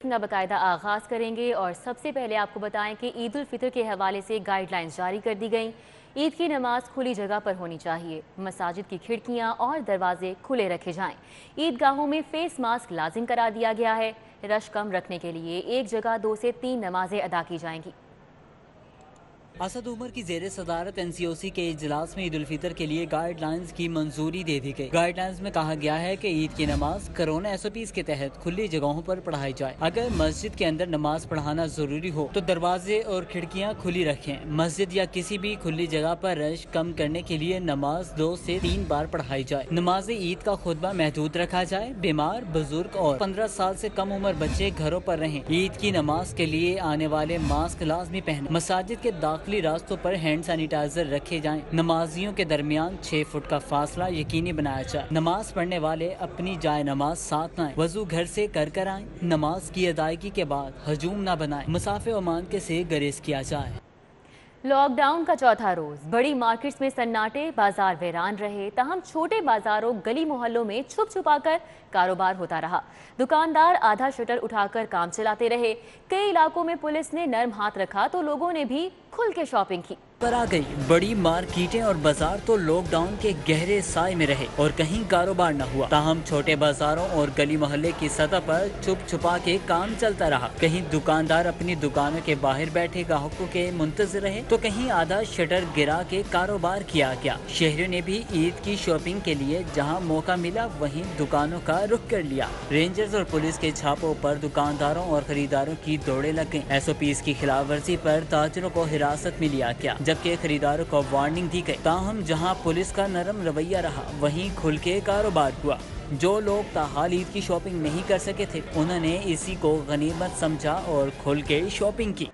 Bulletin का बाकायदा आगाज़ करेंगे और सबसे पहले आपको बताएं कि ईद उल फितर के हवाले से गाइडलाइंस जारी कर दी गई। ईद की नमाज खुली जगह पर होनी चाहिए। मसाजिद की खिड़कियां और दरवाजे खुले रखे जाएं। ईदगाहों में फेस मास्क लाजिम करा दिया गया है। रश कम रखने के लिए एक जगह 2 से 3 नमाजें अदा की जाएंगी। असद उमर की जेर सदारत NCOC के इजलास में ईद उल फितर के लिए गाइडलाइंस की मंजूरी दे दी गई। गाइडलाइंस में कहा गया है कि ईद की नमाज कोरोना SOPs के तहत खुली जगहों पर पढ़ाई जाए। अगर मस्जिद के अंदर नमाज पढ़ाना जरूरी हो तो दरवाजे और खिड़कियां खुली रखें। मस्जिद या किसी भी खुली जगह पर रश कम करने के लिए नमाज 2 से 3 बार पढ़ाई जाए। नमाज ईद का खुतबा महदूद रखा जाए। बीमार, बुजुर्ग और 15 साल से कम उम्र बच्चे घरों पर रहें। ईद की नमाज के लिए आने वाले मास्क लाजमी पहने। मसाजिद के दाखिली रास्तों पर हैंड सैनिटाइजर रखे जाएं। नमाजियों के दरमियान 6 फुट का फासला यकीनी बनाया जाए। नमाज पढ़ने वाले अपनी जाए नमाज साथ लाएं। वजू घर से कर आएं। नमाज की अदायगी के बाद हजूम न बनाएं। मुसाफिर ओमान के से गुरेज किया जाए। लॉकडाउन का चौथा रोज बड़ी मार्केट्स में सन्नाटे, बाजार वीरान रहे। तहम छोटे बाजारों, गली मोहल्लों में छुप छुपाकर कारोबार होता रहा। दुकानदार आधा शटर उठाकर काम चलाते रहे। कई इलाकों में पुलिस ने नर्म हाथ रखा तो लोगों ने भी खुल के शॉपिंग की। पर आ गई बड़ी मार्केटें और बाजार तो लॉकडाउन के गहरे साए में रहे और कहीं कारोबार न हुआ। ताहम छोटे बाजारों और गली मोहल्ले की सतह पर छुप छुपा के काम चलता रहा। कहीं दुकानदार अपनी दुकानों के बाहर बैठे ग्राहकों के मुंतजिर रहे तो कहीं आधा शटर गिरा के कारोबार किया गया। शहरियों ने भी ईद की शॉपिंग के लिए जहां मौका मिला वहीं दुकानों का रुख कर लिया। रेंजर्स और पुलिस के छापों पर दुकानदारों और खरीदारों की दौड़े लग गयी। SOPs की खिलाफ वर्जी पर ताजिरों को हिरासत में लिया गया जबकि खरीदारों को वार्निंग दी गई। ताहम जहां पुलिस का नरम रवैया रहा वहीं खुल के कारोबार हुआ। जो लोग ताहाल ईद की शॉपिंग नहीं कर सके थे उन्होंने इसी को गनीमत समझा और खुल के शॉपिंग की।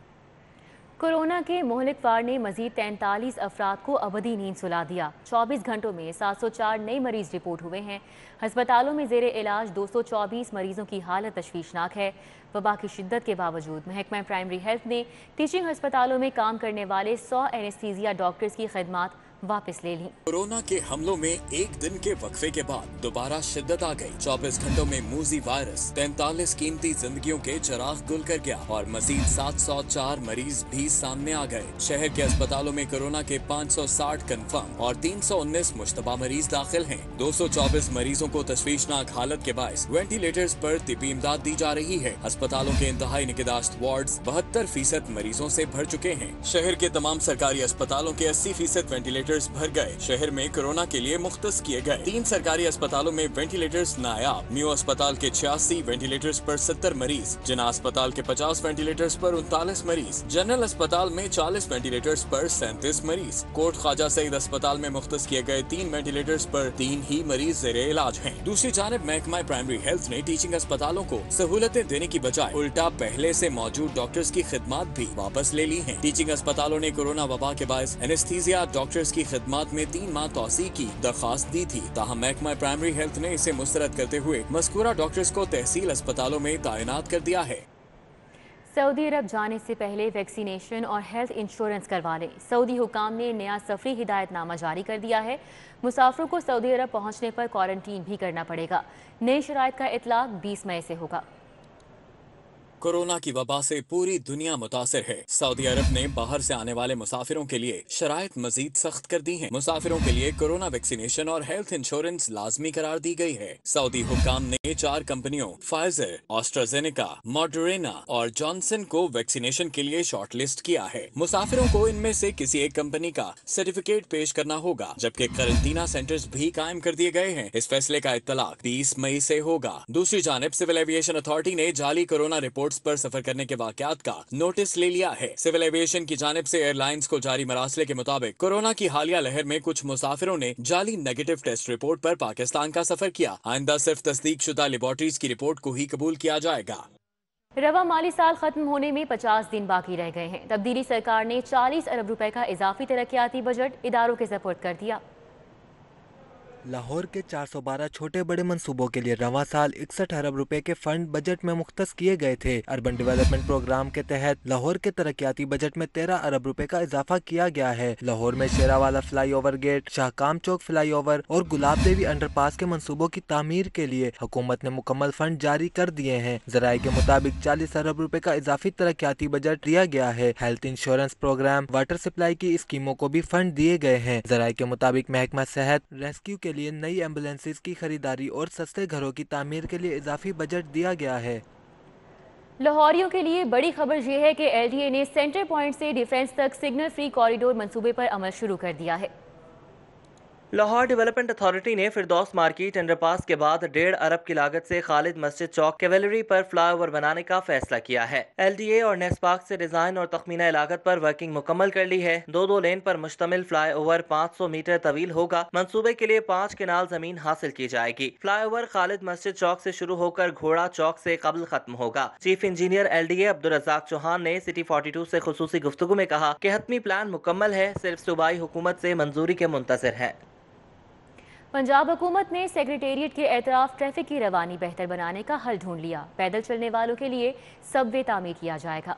कोरोना के मोहलिक वार ने मजीद 43 अफराद को अबदी नींद सुला दिया। 24 घंटों में 704 नए मरीज रिपोर्ट हुए हैं। अस्पतालों में जेर इलाज 224 मरीजों की हालत तशवीशनाक है। वबा की शिद्दत के बावजूद महकमा प्राइमरी हेल्थ ने टीचिंग अस्पतालों में काम करने वाले 100 एनेस्थीसिया डॉक्टर्स की खिदमात वापस ले ली। कोरोना के हमलों में एक दिन के वक्फे के बाद दोबारा शिद्दत आ गई। 24 घंटों में मूजी वायरस 43 कीमती जिंदगियों के चिराग गुल कर गया और मजीद 704 मरीज भी सामने आ गए। शहर के अस्पतालों में कोरोना के 560 कंफर्म और 319 मुश्तबा मरीज दाखिल हैं। 224 मरीजों को तशवीशनाक हालत के बायस वेंटिलेटर्स पर तिब्बी इमदाद दी जा रही है। अस्पतालों के इंतहाई निगहदाश्त वार्ड्स 72% मरीजों से भर चुके हैं। शहर के तमाम सरकारी अस्पतालों के 80% वेंटिलेटर भर गए। शहर में कोरोना के लिए मुख्तस किए गए 3 सरकारी अस्पतालों में वेंटिलेटर्स नायाब। न्यू अस्पताल के 86 वेंटिलेटर्स पर 70 मरीज, जिना अस्पताल के 50 वेंटिलेटर्स पर 39 मरीज, जनरल अस्पताल में 40 वेंटिलेटर्स पर 37 मरीज। कोट ख्वाजा सईद अस्पताल में मुख्तस किए गए 3 वेंटिलेटर्स पर 3 ही मरीज जेरे इलाज हैं। दूसरी जानब महकमा प्राइमरी हेल्थ ने टीचिंग अस्पतालों को सहूलतें देने की बजाय उल्टा पहले से मौजूद डॉक्टर्स की खिदमात भी वापस ले ली है। टीचिंग अस्पतालों ने कोरोना वबा के बायस एनेस्थीसिया डॉक्टर्स की खिदमात में 3 माह तौसी की दरखास्त दी थी। ताहम महकमा प्राइमरी हेल्थ ने इसे मुस्तरद करते हुए मज़कूरा डॉक्टर्स को तहसील अस्पतालों में तैनात कर दिया है। सऊदी अरब जाने से पहले वैक्सीनेशन और हेल्थ इंश्योरेंस करवा लें। सऊदी हुकाम ने नया सफरी हिदायतनामा जारी कर दिया है। मुसाफिरों को सऊदी अरब पहुंचने पर क्वारंटीन भी करना पड़ेगा। नई शराइत का इतलाक 20 मई से होगा। कोरोना की वबा से पूरी दुनिया मुतासिर है। सऊदी अरब ने बाहर से आने वाले मुसाफिरों के लिए शराइत मजीद सख्त कर दी हैं। मुसाफिरों के लिए कोरोना वैक्सीनेशन और हेल्थ इंश्योरेंस लाजमी करार दी गई है। सऊदी हुकाम ने 4 कंपनियों फाइजर, ऑस्ट्राजेनेका, मॉडरेना और जॉनसन को वैक्सीनेशन के लिए शॉर्ट लिस्ट किया है। मुसाफिरों को इनमें से किसी एक कंपनी का सर्टिफिकेट पेश करना होगा, जबकि करंटीना सेंटर्स भी कायम कर दिए गए हैं। इस फैसले का इत्तलाक 20 मई से होगा। दूसरी जानब सिविल एविएशन अथॉरिटी ने जाली कोरोना रिपोर्ट पर सफर करने के वाकयात का नोटिस ले लिया है। सिविल एविएशन की जानिब से एयरलाइंस को जारी मरासले के मुताबिक कोरोना की हालिया लहर में कुछ मुसाफिरों ने जाली नेगेटिव टेस्ट रिपोर्ट पर पाकिस्तान का सफर किया। आइंदा सिर्फ तस्दीक शुदा लेबोरेटरीज की रिपोर्ट को ही कबूल किया जाएगा। रवा माली साल खत्म होने में 50 दिन बाकी रह गए हैं। तब्दीली सरकार ने 40 अरब रुपए का इजाफी तरक्याती बजट इदारों के सपुर्द कर दिया। लाहौर के 412 छोटे बड़े मंसूबों के लिए रवां साल 61 अरब रुपए के फंड बजट में मुख्तस किए गए थे। अर्बन डेवलपमेंट प्रोग्राम के तहत लाहौर के तरक्याती बजट में 13 अरब रुपए का इजाफा किया गया है। लाहौर में शेरावाला फ्लाई ओवर गेट, शाहकाम चौक फ्लाई ओवर और गुलाब देवी अंडरपास के मंसूबों की तामीर के लिए हुकूमत ने मुकम्मल फंड जारी कर दिए हैं। जराये के मुताबिक 40 अरब रुपए का इजाफी तरक्याती बजट दिया गया है। Health insurance programme, water supply की स्कीमों को भी फंड दिए गए हैं। जराये के मुताबिक महकमा सेहत, रेस्क्यू के लिए नई एम्बुलेंसेज की खरीदारी और सस्ते घरों की तामीर के लिए इजाफी बजट दिया गया है। लाहौरियों के लिए बड़ी खबर यह है कि एलडीए ने सेंटर पॉइंट से डिफेंस तक सिग्नल फ्री कॉरिडोर मंसूबे पर अमल शुरू कर दिया है। लाहौर डेवलपमेंट अथॉरिटी ने फिरदौस मार्केट अंडरपास के बाद 1.5 अरब की लागत से खालिद मस्जिद चौक कैवेलरी पर फ्लाईओवर बनाने का फैसला किया है। एलडीए और नेस्पाक से डिजाइन और तखमीना लागत पर वर्किंग मुकम्मल कर ली है। दो लेन पर मुश्तमिल फ्लाईओवर 500 मीटर तवील होगा। मंसूबे के लिए 5 केनाल जमीन हासिल की जाएगी। फ्लाईओवर खालिद मस्जिद चौक से शुरू होकर घोड़ा चौक से कबल खत्म होगा। Chief engineer LDA Abdul Razzaq Chauhan ने सिटी 42 से खुसूसी गुफ्तगू में कहा कि हतमी प्लान मुकम्मल है, सिर्फ सूबाई हुकूमत से मंजूरी के मुंतज़िर है। पंजाब हुकूमत ने सेक्रेटेरिएट के एतराफ ट्रैफिक की रवानी बेहतर बनाने का हल ढूंढ लिया। पैदल चलने वालों के लिए सबवे तामीर किया जाएगा।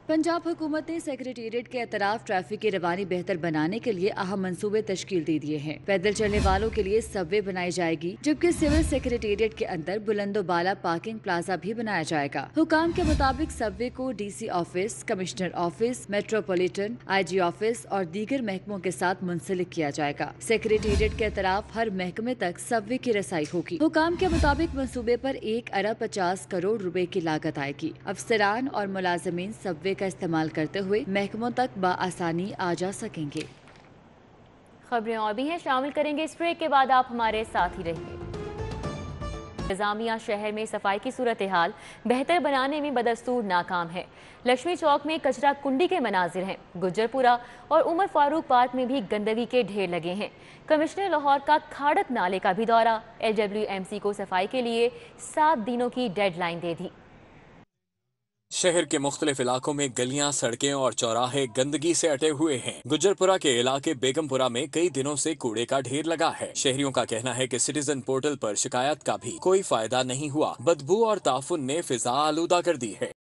पंजाब हुकूमत ने सेक्रेटेरिएट के अतराफ ट्रैफिक की रवानी बेहतर बनाने के लिए अहम मंसूबे तश्कील दे दिए हैं। पैदल चलने वालों के लिए सबवे बनाई जाएगी, जबकि सिविल सेक्रेटेरिएट के अंदर बुलंदो बाला पार्किंग प्लाजा भी बनाया जाएगा। हुकाम के मुताबिक सबवे को DC office, commissioner office, metropolitan, IG office और दीगर महकमों के साथ मुंसलिक किया जाएगा। सेक्रेटेरिएट के अतराफ हर महकमे तक सबवे की रसाई होगी। हुकाम के मुताबिक मंसूबे पर 1 अरब 50 करोड़ रुपए की लागत आएगी। अफसरान और मुलाजमीन सबवे का इस्तेमाल करते हुए महकमों तक बआसानी आ जा सकेंगे। खबरें और भी हैं, शामिल करेंगे इस ब्रेक के बाद। आप हमारे साथ ही रहिए। इंतजामिया शहर में सफाई की सूरत हाल बेहतर बनाने में बदस्तूर नाकाम है। लक्ष्मी चौक में कचरा कुंडी के मनाजिर हैं। गुज्जरपुरा और उमर फारूक पार्क में भी गंदगी के ढेर लगे हैं। कमिश्नर लाहौर का खाड़क नाले का भी दौरा। LWMC को सफाई के लिए 7 दिनों की डेडलाइन दे दी। शहर के मुख्तलिफ इलाकों में गलियां, सड़कें और चौराहे गंदगी से अटे हुए हैं। गुज्जरपुरा के इलाके बेगमपुरा में कई दिनों से कूड़े का ढेर लगा है। शहरियों का कहना है कि सिटीजन पोर्टल पर शिकायत का भी कोई फायदा नहीं हुआ। बदबू और ताफुन ने फिजा आलूदा कर दी है।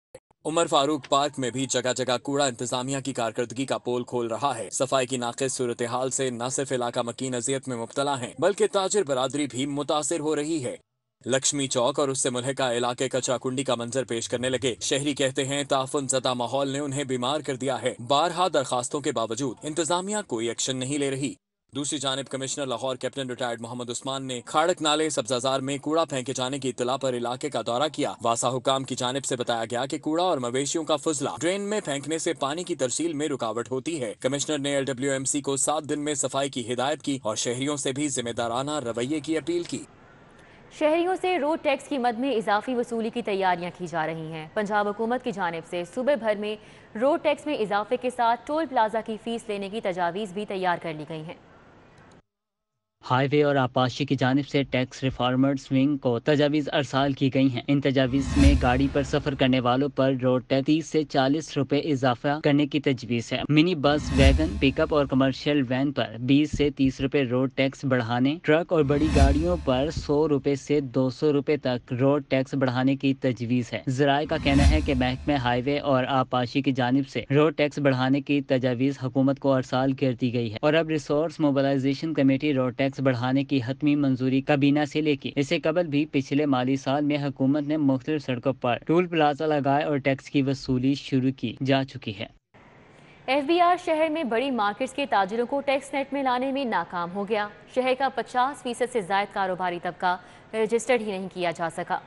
उमर फारूक पार्क में भी जगह जगह कूड़ा इंतजामिया की कारकर्दगी का पोल खोल रहा है। सफाई की नाक़िस सूरत हाल से न सिर्फ इलाका मकीन अजियत में मुब्तला है, बल्कि ताजिर बरादरी भी मुतासिर हो रही है। लक्ष्मी चौक और उससे मुल्हिका इलाके कचरा कुंडी का मंजर पेश करने लगे। शहरी कहते हैं ताफुन ज़दा माहौल ने उन्हें बीमार कर दिया है। बारहा दरखास्तों के बावजूद इंतजामिया कोई एक्शन नहीं ले रही। दूसरी जानिब commissioner Lahore captain retired Mohammad Usman ने खाड़क नाले सब्जाजार में कूड़ा फेंके जाने की इत्तला पर इलाके का दौरा किया। वासा हुकाम की जानिब से बताया गया कि कूड़ा और मवेशियों का फुजला ड्रेन में फेंकने से पानी की तरसील में रुकावट होती है। कमिश्नर ने LWMC को 7 दिन में सफाई की हिदायत की और शहरियों से भी जिम्मेदाराना रवैये की अपील की। शहरियों से रोड टैक्स की मद में इजाफी वसूली की तैयारियां की जा रही हैं। पंजाब हुकूमत की जानिब से सूबे भर में रोड टैक्स में इजाफे के साथ टोल प्लाजा की फीस लेने की तजावीज़ भी तैयार कर ली गई हैं। हाईवे और आपाशी की जानिब से टैक्स रिफॉर्मर्स विंग को तजावीज़ अरसाल की गई हैं। इन तजावीज़ में गाड़ी पर सफ़र करने वालों पर रोड टैक्स 30 से 40 रुपए इजाफा करने की तजवीज़ है। मिनी बस, वैगन, पिकअप और कमर्शियल वैन पर 20 से 30 रुपए रोड टैक्स बढ़ाने, ट्रक और बड़ी गाड़ियों पर 100 रुपए से 200 रुपए तक रोड टैक्स बढ़ाने की तजवीज़ है। ज़राए का कहना है कि महकमे हाईवे और आपाशी की जानिब से रोड टैक्स बढ़ाने की तजावीज़ हुकूमत को अरसाल कर दी गई है और अब resource mobilisation committee road tax बढ़ाने की हतमी मंजूरी काबीना से लेके इससे कबल भी पिछले माली साल में हुकूमत ने मुख्तलिफ सड़कों पर टोल प्लाजा लगाए और टैक्स की वसूली शुरू की जा चुकी है। FBR शहर में बड़ी मार्केट्स के ताजिरों को टैक्स नेट में लाने में नाकाम हो गया। शहर का 50% से जायद कारोबारी तबका रजिस्टर्ड ही नहीं किया जा सका।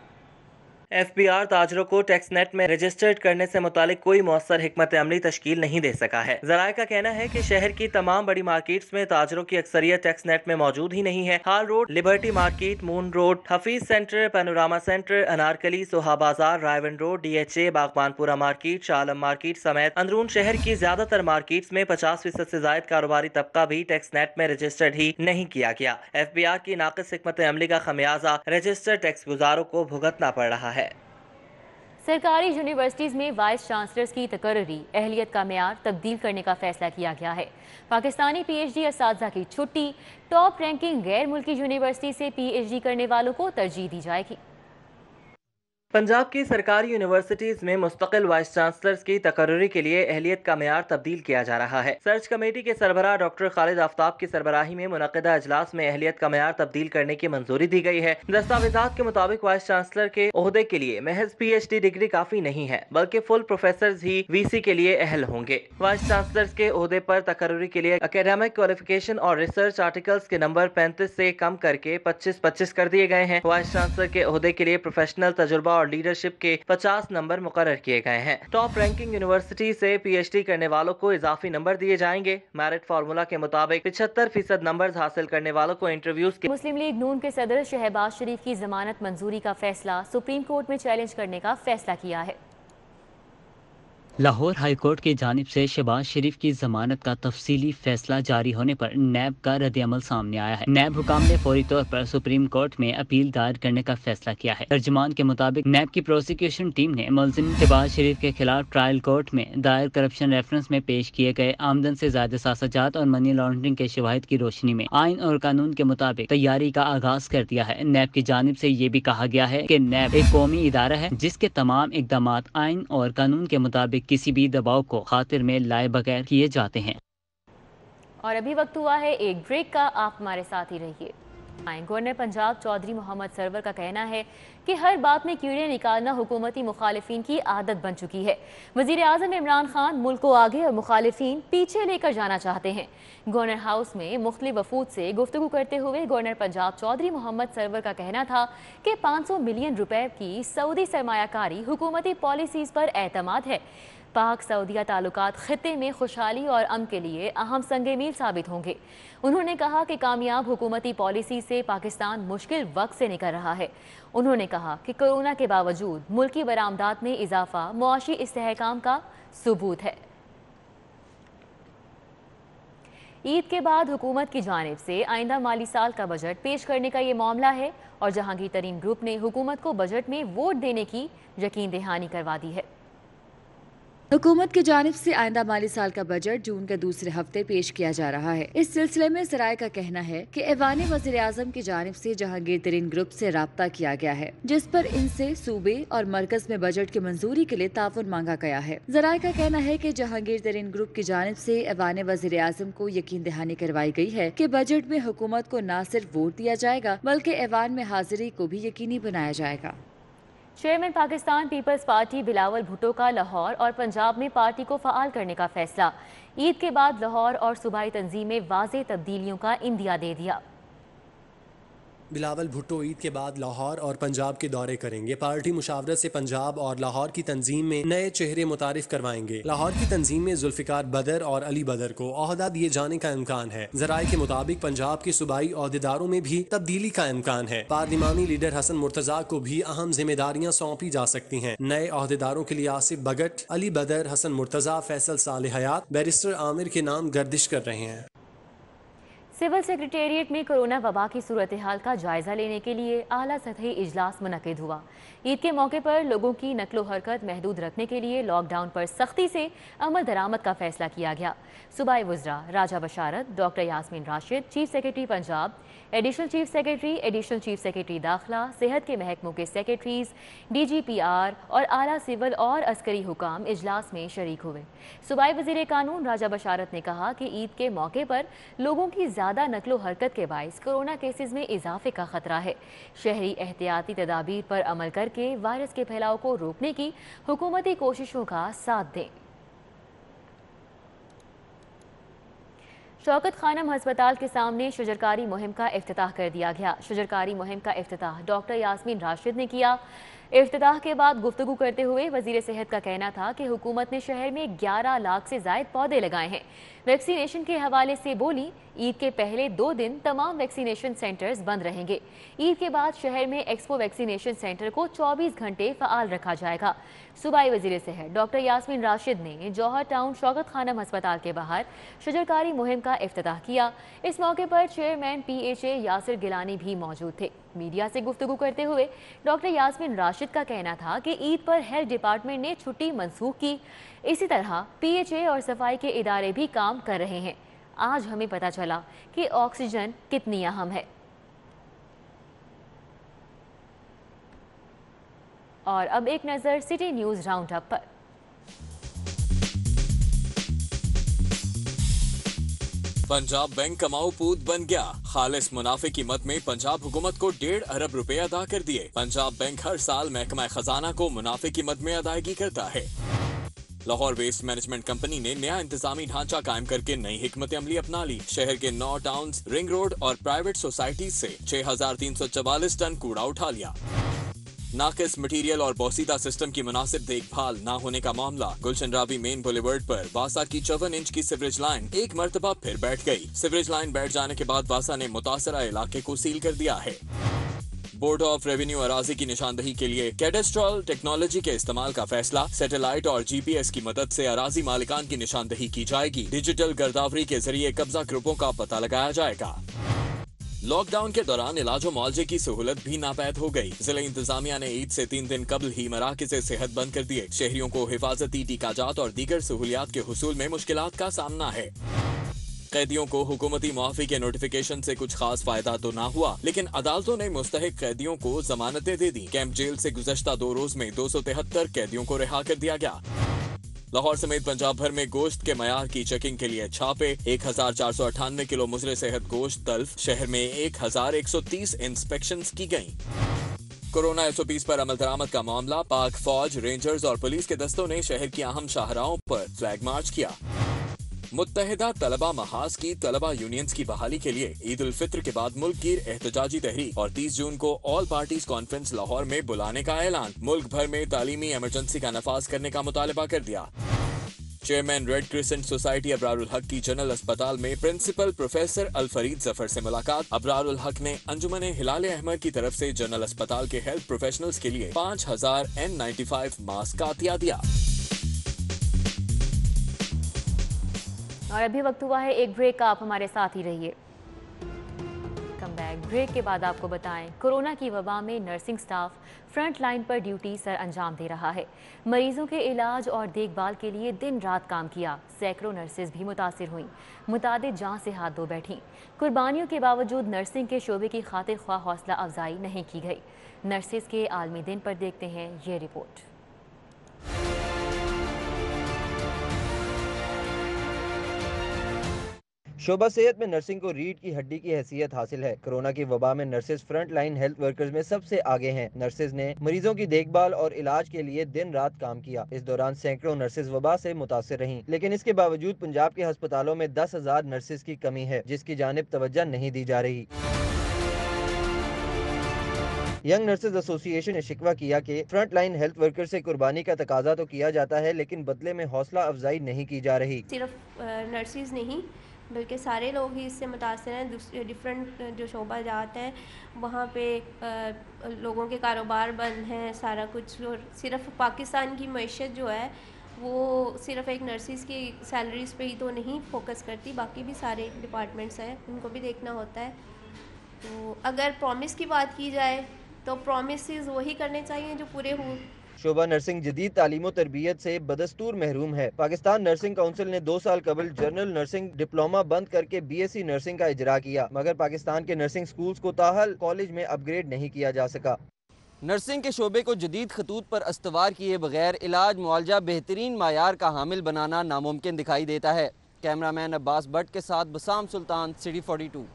FBR ताजरों को टैक्स नेट में रजिस्टर्ड करने से मुतालिक कोई मौसर हिकमत अमली तश्कील नहीं दे सका है। ज़राए का कहना है कि शहर की तमाम बड़ी मार्केट्स में ताजरों की अक्सरियत टैक्स नेट में मौजूद ही नहीं है। Hall Road, Liberty Market, Moon Road, Hafeez Centre, Panorama Centre, Anarkali, सोहा बाजार, Raiwind Road, DHA, Baghbanpura Market, शालम मार्केट समेत अंदरून शहर की ज्यादातर मार्केट्स में 50% से जायद कारोबारी तबका भी टैक्स नेट में रजिस्टर्ड ही नहीं किया गया। FBR की नाक़िस हिकमत अमली का खमियाजा रजिस्टर्ड टैक्स गुजारों को भुगतना पड़ रहा है। सरकारी यूनिवर्सिटीज़ में वाइस चांसलर्स की तकर्री अहलियत का मेयार तब्दील करने का फैसला किया गया है। पाकिस्तानी PhD असातिज़ा की छुट्टी, टॉप रैंकिंग गैर मुल्की यूनिवर्सिटी से PhD करने वालों को तरजीह दी जाएगी। पंजाब की सरकारी यूनिवर्सिटीज में मुस्तकिल वाइस चांसलर्स की तकर्री के लिए अहलियत का मेयार तब्दील किया जा रहा है। सर्च कमेटी के सरबराह डॉक्टर खालिद आफ्ताब की सरबराही में मुनक़िदा इजलास में अहलियत का मेयार तब्दील करने की मंजूरी दी गई है। दस्तावेजात के मुताबिक वाइस चांसलर के ओहदे के लिए महज PhD डिग्री काफी नहीं है, बल्कि फुल प्रोफेसर ही VC के लिए अहल होंगे। वाइस चांसलर्स के ओहदे पर तकर्री के लिए एकेडमिक क्वालिफिकेशन और रिसर्च आर्टिकल्स के नंबर 35 से कम करके 25-25 कर दिए गए हैं। वाइस चांसलर के ओहदे के लिए प्रोफेशनल तजुर्बा और लीडरशिप के 50 नंबर मुकर्रर किए गए हैं। टॉप रैंकिंग यूनिवर्सिटी से PhD करने वालों को इजाफी नंबर दिए जाएंगे। मेरिट फार्मूला के मुताबिक 75% नंबर हासिल करने वालों को इंटरव्यूज के मुस्लिम लीग नून के सदर शहबाज शरीफ की जमानत मंजूरी का फैसला सुप्रीम कोर्ट में चैलेंज करने का फैसला किया है। लाहौर हाई कोर्ट की जानिब से शहबाज शरीफ की जमानत का तफसीली फैसला जारी होने पर नैब का रद्द-ए-अमल सामने आया है। नैब हुकाम ने फौरी तौर पर सुप्रीम कोर्ट में अपील दायर करने का फैसला किया है। तर्जुमान के मुताबिक नैब की प्रोसिक्यूशन टीम ने मुलजिम शहबाज शरीफ के खिलाफ ट्रायल कोर्ट में दायर करप्शन रेफरेंस में पेश किए गए आमदन से ज्यादा सासाजात और मनी लॉन्ड्रिंग के शवाहिद की रोशनी में आइन और कानून के मुताबिक तैयारी का आगाज कर दिया है। नैब की जानिब से ये भी कहा गया है कि नैब एक कौमी इदारा है जिसके तमाम इकदाम आइन और कानून के मुताबिक किसी भी दबाव को खातिर में लाए बगैर किए जाते हैं। और अभी वक्त हुआ है एक ब्रेक का, आप हमारे साथ ही रहिए। गवर्नर पंजाब चौधरी मोहम्मद सरवर का कहना है कि हर बात में कीड़े निकालना हुकूमती मुखालिफिन की आदत बन चुकी है। वजीर आज़म इमरान खान मुल्क को आगे और मुखालिफिन पीछे लेकर जाना चाहते हैं। गवर्नर हाउस में मुख्तलिफ वफूद से गुफ्तगू करते हुए गवर्नर पंजाब चौधरी मोहम्मद सरवर का कहना था कि 500 मिलियन रुपए की सऊदी सरमायाकारी हुकूमती पॉलिसीज पर एतमाद है। पाक सऊदिया ताल्लुकात खित्ते में खुशहाली और अमन के लिए अहम संगे मील साबित होंगे। उन्होंने कहा कि कामयाब हुकूमती पॉलिसी से पाकिस्तान मुश्किल वक्त से निकल रहा है। उन्होंने कहा कि कोरोना के बावजूद मुल्की बरामदात में इजाफा मुआशी इस्तेहकाम का सबूत है। ईद के बाद हुकूमत की जानिब से आइंदा माली साल का बजट पेश करने का ये मामला है और जहांगीर तरीन ग्रुप ने हुकूमत को बजट में वोट देने की यकीन दहानी करवा दी है। हुकूमत की जानिब से आइंदा माली साल का बजट जून के दूसरे हफ्ते पेश किया जा रहा है। इस सिलसिले में सराय का कहना है कि ऐवान वज़ीर आज़म की जानिब से जहांगीर तरीन ग्रुप से राब्ता किया गया है, जिस पर इनसे सूबे और मरकज में बजट की मंजूरी के लिए ताउन मांगा गया है। जराए का कहना है कि जहांगीर तरीन ग्रुप की जानिब से ऐवान वज़ीर आज़म को यकीन दहानी करवाई गई है कि बजट में हुकूमत को न सिर्फ वोट दिया जाएगा बल्कि ऐवान में हाजिरी को भी यकीनी बनाया जाएगा। Chairman Pakistan peoples party Bilawal Bhutto का लाहौर और पंजाब में पार्टी को फ़आल करने का फैसला। ईद के बाद लाहौर और सूबाई तंजीम में वाज़ेह तब्दीलियों का इंदिया दे दिया। बिलावल भुट्टो ईद के बाद लाहौर और पंजाब के दौरे करेंगे। पार्टी मुशावरत से पंजाब और लाहौर की तंजीम में नए चेहरे मुतारिफ करवाएंगे। लाहौर की तंजीम में जुल्फिकार बदर और अली बदर को ओहदा दिए जाने का इम्कान है। जराये के मुताबिक पंजाब के सूबाई ओहदेदारों में भी तब्दीली का इम्कान है। पार्लिमानी लीडर हसन मुर्तजा को भी अहम जिम्मेदारियां सौंपी जा सकती हैं। नए ओहदेदारों के लिए आसिफ भगत, अली बदर, हसन मुर्तजा, फैसल सालेह हयात, बैरिस्टर आमिर के नाम गर्दिश कर रहे हैं। सिविल सेक्रेटेरिएट में कोरोना वबा की सूरत हाल का जायजा लेने के लिए आला सतही इजलास मुनक्किद हुआ। ईद के मौके पर लोगों की नकलो हरकत महदूद रखने के लिए लॉकडाउन पर सख्ती से अमल दरामद का फैसला किया गया। सूबाई वज़रा Raja Basharat, doctor Yasmin Rashid, chief secretary Punjab, additional chief secretary दाखिला, सेहत के महकमों के सेक्रेटरीज, DGPR और आला सिविल और अस्करी हुकाम इजलास में शरीक हुए। सूबाई वज़ीर कानून राजा बशारत ने कहा कि ईद के मौके पर लोगों की ज़्यादा नकलो हरकत के बाइस कोरोना केसेस में इजाफे का खतरा है। शहरी एहतियाती तदाबीर पर अमल करके वायरस के फैलाव को रोकने की हुकूमती कोशिशों का साथ दें। शौकत खानम हस्पताल के सामने शजरकारी मुहिम का इफ्तिताह कर दिया गया। शजरकारी मुहिम का इफ्तिताह डॉक्टर यास्मीन राशिद ने किया। इफ्तिताह के बाद गुफ्तगू करते हुए वजीर सेहत का कहना था कि हुकूमत ने शहर में 11 लाख से जायद पौधे लगाए हैं। वैक्सीनेशन के हवाले से बोली, ईद के पहले 2 दिन तमाम वैक्सीनेशन सेंटर्स बंद रहेंगे। ईद के बाद शहर में एक्सपो वैक्सीनेशन सेंटर को 24 घंटे फ़आल रखा जाएगा। सूबाई वजीर सेहत डॉक्टर यास्मीन राशिद ने जौहर टाउन शौकत खानम हस्पताल के बाहर शजरकारी मुहिम का इफ्तिताह किया। इस मौके पर चेयरमैन PHA यासिर गिलानी भी मौजूद थे। मीडिया से गुफ्तगू करते हुए डॉक्टर यास्मीन राशिद का कहना था कि ईद पर हेल्थ डिपार्टमेंट ने छुट्टी मनसूख की। इसी तरह PHA और सफाई के इदारे भी काम कर रहे हैं। आज हमें पता चला कि ऑक्सीजन कितनी अहम है। और अब एक नज़र सिटी न्यूज़ राउंड अप पर। पंजाब बैंक कमाऊ पूत बन गया। खालिस मुनाफे की मद में पंजाब हुकूमत को 1.5 अरब रुपए अदा कर दिए। पंजाब बैंक हर साल महकमा खजाना को मुनाफे की मद में अदायगी करता है। लाहौर वेस्ट मैनेजमेंट कंपनी ने नया इंतजामी ढांचा कायम करके नई हिकमत अमली अपना ली। शहर के 9 टाउन्स, रिंग रोड और प्राइवेट सोसाइटीज से 6344 टन कूड़ा उठा लिया। नाकिस मटीरियल और बोसीदा सिस्टम की मुनासिब देखभाल न होने का मामला। गुलशन रावी मेन बुलेवर्ड पर वासा की 54 इंच की सीवरेज लाइन एक मरतबा फिर बैठ गई। सीवरेज लाइन बैठ जाने के बाद वासा ने मुतासरा इलाके को सील कर दिया है। बोर्ड ऑफ रेवेन्यू अराजी की निशानदही के लिए कैडेस्ट्रॉल टेक्नोलॉजी के इस्तेमाल का फैसला। सैटेलाइट और GPS की मदद से अराजी मालिकान की निशानदही की जाएगी। डिजिटल गिरदावरी के जरिए कब्जा ग्रुपों का पता लगाया जाएगा। लॉकडाउन के दौरान इलाज और मुआवजे की सहूलत भी नापैद हो गई। जिला इंतजामिया ने ईद से 3 दिन कबल ही मराकज़ सेहत बंद कर दिए। शहरियों को हिफाजती टीकाजात और दीगर सहूलियात के हुसूल में मुश्किलात का सामना है। कैदियों को हुकूमती मुआफी के नोटिफिकेशन से कुछ खास फायदा तो ना हुआ, लेकिन अदालतों ने मुस्तहिक कैदियों को जमानतें दे दी। कैंप जेल से गुज़श्ता 2 रोज में 273 कैदियों को रिहा कर दिया गया। लाहौर समेत पंजाब भर में गोश्त के मयार की चेकिंग के लिए छापे। 1498 किलो मुजरे सेहत गोश्त तल्फ। शहर में 1130 इंस्पेक्शंस की गयी। कोरोना SOPs पर अमल दरामद का मामला। पाक फौज, रेंजर्स और पुलिस के दस्तों ने शहर की अहम शाहराहों पर फ्लैग मार्च किया। मुत्तहिदा तलबा महाज की तलबा यूनियंस की बहाली के लिए ईद उल फित्र के बाद मुल्क गिर एहतजाजी तहरीक और 30 जून को ऑल पार्टीज कॉन्फ्रेंस लाहौर में बुलाने का ऐलान। मुल्क भर में तालीमी इमरजेंसी का नफाज करने का मुतालबा कर दिया। Chairman red crescent society Abrarul हक की जनरल अस्पताल में प्रिंसिपल प्रोफेसर अल-फरीद जफर से मुलाकात। अबरारुल हक ने अंजुमन हिलाल अहमद की तरफ से जनरल अस्पताल के हेल्थ प्रोफेशनल्स के लिए 5000 N95 मास्क का अतिया दिया। और अभी वक्त हुआ है एक ब्रेक का, आप हमारे साथ ही रहिए। Come back. ब्रेक के बाद आपको बताएं, कोरोना की वबा में नर्सिंग स्टाफ फ्रंट लाइन पर ड्यूटी सर अंजाम दे रहा है। मरीजों के इलाज और देखभाल के लिए दिन रात काम किया। सैकड़ों नर्सेज भी मुतासिर हुईं, मुतादिद जान से हाथ धो बैठीं। कुर्बानियों के बावजूद नर्सिंग के शोबे की खातिर ख्वाह हौसला अफजाई नहीं की गई। नर्सेज के आलमी दिन पर देखते हैं ये रिपोर्ट। शोबा सेहत में नर्सिंग को रीढ़ की हड्डी की हैसियत हासिल है। कोरोना की वबा में nurses front line health workers में सबसे आगे हैं। नर्सेज ने मरीजों की देखभाल और इलाज के लिए दिन रात काम किया। इस दौरान सैकड़ों नर्सेज वबा से मुतासिर रहीं, लेकिन इसके बावजूद पंजाब के अस्पतालों में 10,000 नर्सेज की कमी है, जिसकी जानिब तवज्जो नहीं दी जा रही। यंग नर्सेज एसोसिएशन ने शिकवा किया कि फ्रंट लाइन हेल्थ वर्कर से कुर्बानी का तकाजा तो किया जाता है, लेकिन बदले में हौसला अफजाई नहीं की जा रही। सिर्फ नर्सेज नहीं बल्कि सारे लोग ही इससे मुतासर हैं। डिफरेंट जो शोबा जात है वहाँ पे लोगों के कारोबार बंद हैं, सारा कुछ। और सिर्फ पाकिस्तान की मईशत जो है वो सिर्फ एक नर्सिस की सैलरीज़ पे ही तो नहीं फोकस करती, बाकी भी सारे डिपार्टमेंट्स हैं, उनको भी देखना होता है। तो अगर प्रॉमिस की बात की जाए तो प्रॉमिसेस वही करने चाहिए जो पूरे हों। शोबा नर्सिंग जदीद तालीम और तरबियत से बदस्तूर महरूम है। पाकिस्तान नर्सिंग काउंसिल ने 2 साल कबल जनरल नर्सिंग डिप्लोमा बंद करके BSc नर्सिंग का इजरा किया, मगर पाकिस्तान के नर्सिंग स्कूल्स को ताहल कॉलेज में अपग्रेड नहीं किया जा सका। नर्सिंग के शोबे को जदीद खतूत पर अस्तवार किए बगैर इलाज मुआवजा बेहतरीन मायार का हामिल बनाना नामुमकिन दिखाई देता है। कैमरामैन अब्बास भट्ट के साथ बसाम सुल्तान, सिटी 42।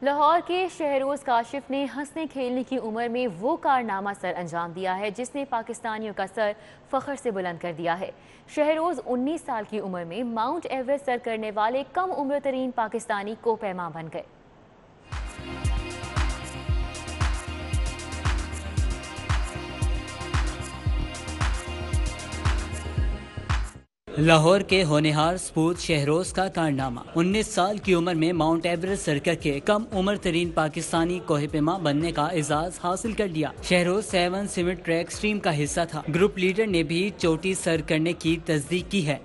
लाहौर के शहरोज काशिफ ने हंसने खेलने की उम्र में वो कारनामा सर अंजाम दिया है जिसने पाकिस्तानियों का सर फख्र से बुलंद कर दिया है। शहरोज 19 साल की उम्र में माउंट एवरेस्ट सर करने वाले कम उम्र तरीन पाकिस्तानी को पैमा बन गए। लाहौर के होनहार स्पूत शहरोज का कारनामा 19 साल की उम्र में माउंट एवरेस्ट सर करके कम उम्र तरीन पाकिस्तानी कोहिपेमा बनने का एजाज हासिल कर लिया। शहरोज 7 सिमिट ट्रैक स्ट्रीम का हिस्सा था। ग्रुप लीडर ने भी चोटी सर करने की तस्दीक की है।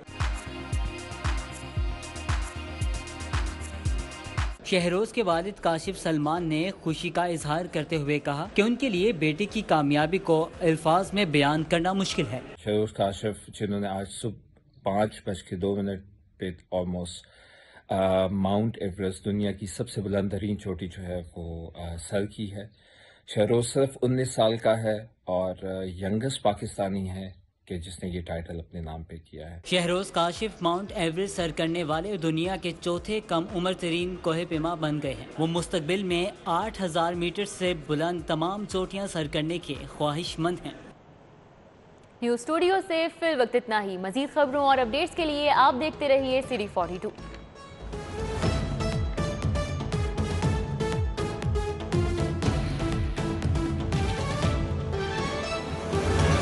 शहरोज के वालिद काशिफ सलमान ने खुशी का इजहार करते हुए कहा कि उनके लिए बेटे की कामयाबी को अल्फाज में बयान करना मुश्किल है। शहरोज काशिफ जिन्होंने आज सुबह 5:02 पे ऑलमोस्ट माउंट एवरेस्ट दुनिया की सबसे बुलंद तरीन चोटी जो है वो सर की है। शहरोज सिर्फ 19 साल का है और यंगेस्ट पाकिस्तानी है कि जिसने ये टाइटल अपने नाम पे किया है। Shahroz Kashif mount Everest sir करने वाले दुनिया के चौथे कम उम्र तरीन कोहे पैमा बन गए हैं। वो मुस्तकबिल में 8000 मीटर से बुलंद तमाम चोटियां सर करने के ख्वाहिशमंद हैं। न्यूज़ स्टूडियो से फिल वक्त इतना ही। मजीद खबरों और अपडेट्स के लिए आप देखते रहिए सिटी 42।